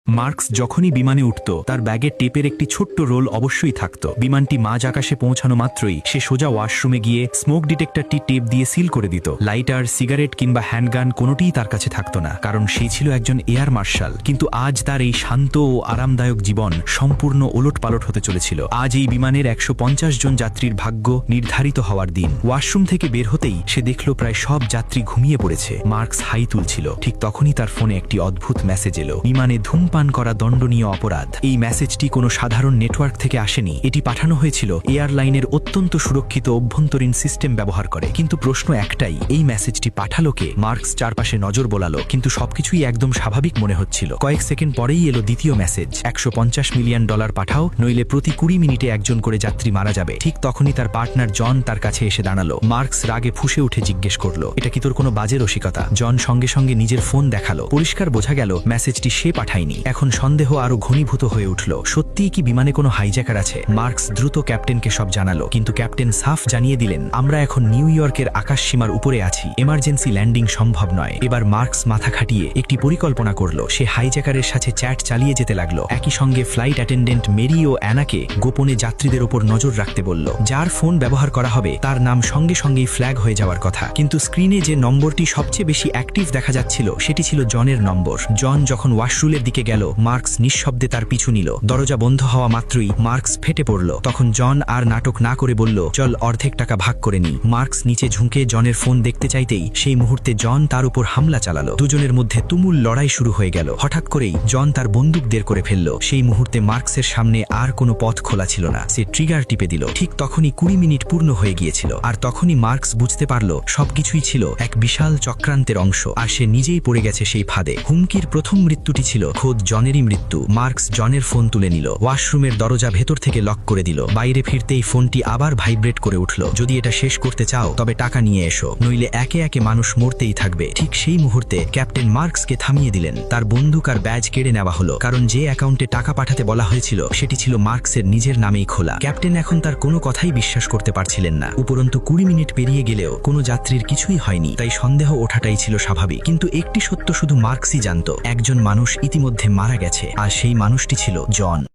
Marks যখনই বিমানে উঠত তার ব্যাগে টেপের একটি ছোট্ট রোল অবশ্যই থাকত। বিমানটি মাঝ আকাশে পৌঁছানো মাত্রই সে সোজা ওয়াশরুমে গিয়ে স্মোক ডিটেক্টরটি টেপ দিয়ে সিল করে দিত। লাইটার, সিগারেট কিংবা হ্যান্ডগান কোনোটিই তার কাছে থাকত না, কারণ সে ছিল একজন এয়ার মার্শাল। কিন্তু আজ তার এই শান্ত ও আরামদায়ক জীবন সম্পূর্ণ ওলটপালট হতে চলেছিল। আজ এই বিমানের ১৫০ জন যাত্রীর ভাগ্য নির্ধারিত হওয়ার দিন। ওয়াশরুম থেকে বের হতেই সে দেখল প্রায় সব যাত্রী ঘুমিয়ে পড়েছে। মার্কস হাই তুলছিল, ঠিক তখনই তার ফোনে একটি অদ্ভুত মেসেজ এলো। বিমানে ধূমপান করা দণ্ডনীয় অপরাধ। এই মেসেজটি কোনো সাধারণ নেটওয়ার্ক থেকে আসেনি, এটি পাঠানো হয়েছিল এয়ারলাইনের অত্যন্ত সুরক্ষিত অভ্যন্তরীণ সিস্টেম ব্যবহার করে। কিন্তু প্রশ্ন একটাই, এই মেসেজটি পাঠালো কে? মার্কস চারপাশে নজর বোলালো, কিন্তু সবকিছুই একদম স্বাভাবিক মনে হচ্ছিল। কয়েক সেকেন্ড পরেই এলো দ্বিতীয় মেসেজ, $১৫০ মিলিয়ন পাঠাও, নইলে প্রতি ২০ মিনিটে একজন করে যাত্রী মারা যাবে। ঠিক তখনই তার পার্টনার জন তার কাছে এসে দাঁড়ালো। মার্কস রাগে ফুঁসে উঠে জিজ্ঞেস করলো, এটা কি তোর কোনো বাজে রসিকতা? জন সঙ্গে সঙ্গে নিজের ফোন দেখালো। পরিষ্কার বোঝা গেল মেসেজটি সে পাঠায়নি। এখন সন্দেহ আরো ঘনীভূত হয়ে উঠল। সত্যিই কি বিমানে কোনো হাইজ্যাকার আছে? মার্কস দ্রুত ক্যাপ্টেনকে সব জানালো, কিন্তু ক্যাপ্টেন সাফ জানিয়ে দিলেন, আমরা এখন নিউ ইয়র্কের আকাশ সীমার উপরে আছি, এমার্জেন্সি ল্যান্ডিং সম্ভব নয়। এবার মার্কস মাথা খাটিয়ে একটি পরিকল্পনা করলো। সে হাইজ্যাকারের সাথে চ্যাট চালিয়ে যেতে লাগলো। একই সঙ্গে ফ্লাইট অ্যাটেন্ডেন্ট মেরি ও অ্যানাকে গোপনে যাত্রীদের ওপর নজর রাখতে বলল। যার ফোন ব্যবহার করা হবে তার নাম সঙ্গে সঙ্গেই ফ্ল্যাগ হয়ে যাওয়ার কথা। কিন্তু স্ক্রিনে যে নম্বরটি সবচেয়ে বেশি অ্যাক্টিভ দেখা যাচ্ছিল সেটি ছিল জনের নম্বর। জন যখন ওয়াশরুমের দিকে গেল, মার্কস নিঃশব্দে তার পিছু নিল। দরজা বন্ধ হওয়া মাত্রই মার্কস ফেটে পড়ল। তখন জন আর নাটক না করে বলল, চল অর্ধেক টাকা ভাগ করে নি। মার্কস নিচে ঝুঁকে জনের ফোন দেখতে চাইতেই সেই মুহূর্তে জন তার উপর হামলা চালালো। দুজনের মধ্যে তুমুল লড়াই শুরু হয়ে গেল। হঠাৎ করেই জন তার বন্দুক বের করে ফেলল। সেই মুহূর্তে মার্কসের সামনে আর কোনো পথ খোলা ছিল না। সে ট্রিগার টিপে দিল। ঠিক তখনই ২০ মিনিট পূর্ণ হয়ে গিয়েছিল। আর তখনই মার্কস বুঝতে পারল সবকিছুই ছিল এক বিশাল চক্রান্তের অংশ, আর সে নিজেই পড়ে গেছে সেই ফাঁদে। হুমকির প্রথম মৃত্যুটি ছিল খোদ জনেরই মৃত্যু। মার্কস জনের ফোন তুলে নিল, ওয়াশরুমের দরজা ভেতর থেকে লক করে দিল। বাইরে ফিরতেই ফোনটি আবার ভাইব্রেট করে উঠল। যদি এটা শেষ করতে চাও তবে টাকা নিয়ে এসো, নইলে একে একে মানুষ মরতেই থাকবে। ঠিক সেই মুহূর্তে ক্যাপ্টেন মার্কসকে থামিয়ে দিলেন। তার বন্দুক আর ব্যাজ কেড়ে নেওয়া হলো, কারণ যে অ্যাকাউন্টে টাকা পাঠাতে বলা হয়েছিল সেটি ছিল মার্কসের নিজের নামেই খোলা। ক্যাপ্টেন এখন তার কোনো কথাই বিশ্বাস করতে পারছিলেন না। উপরন্তু ২০ মিনিট পেরিয়ে গেলেও কোনো যাত্রীর কিছুই হয়নি, তাই সন্দেহ ওঠাটাই ছিল স্বাভাবিক। কিন্তু একটি সত্য শুধু মার্কসই জানত, একজন মানুষ ইতিমধ্যে মারা গেছে, আর সেই মানুষটি ছিল জন।